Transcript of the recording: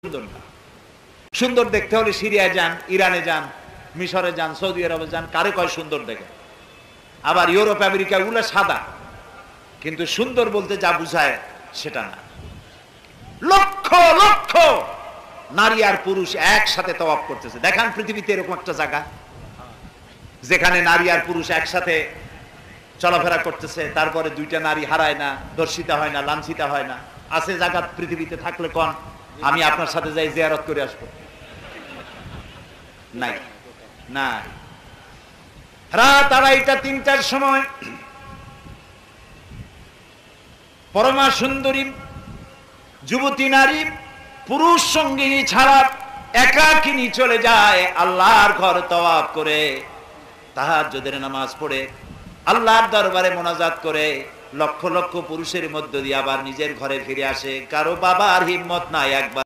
সুন্দর না। সুন্দর দেখতে হলে সিরিয়ায় যান, ইরানে যান, মিশরে যান, সৌদি আরবে যান, কারে কয় সুন্দর দেখে। আবার ইউরোপ আমেরিকা ওগুলো সাদা, কিন্তু সুন্দর বলতে যা বুঝায় সেটা না। লক্ষ লক্ষ নারী আর পুরুষ একসাথে তওয়াফ করতেছে। দেখান পৃথিবীতে এরকম একটা জায়গা যেখানে নারী আর পুরুষ একসাথে চলাফেরা করতেছে, তারপরে দুইটা নারী হারায় না, দর্শিতা হয় না, লাঞ্ছিতা হয় না। আছে জায়গা পৃথিবীতে? থাকলে কোন, আমি আপনার সাথে যাই জিয়ারত করে আসবো। নাই, না। রাত 2:30 3টার সময় পরমা সুন্দরী যুবতী নারী পুরুষ সঙ্গিনী ছাড়া একাকিনী চলে যায় আল্লাহর ঘর তওয়াফ করে, তাহাজ্জুদের নামাজ পড়ে, আল্লাহর দরবারে মোনাজাত করে, লক্ষ লক্ষ পুরুষের মধ্য দিয়ে আবার নিজের ঘরে ফিরে আসে। কারো বাবার হিম্মত নাই একবার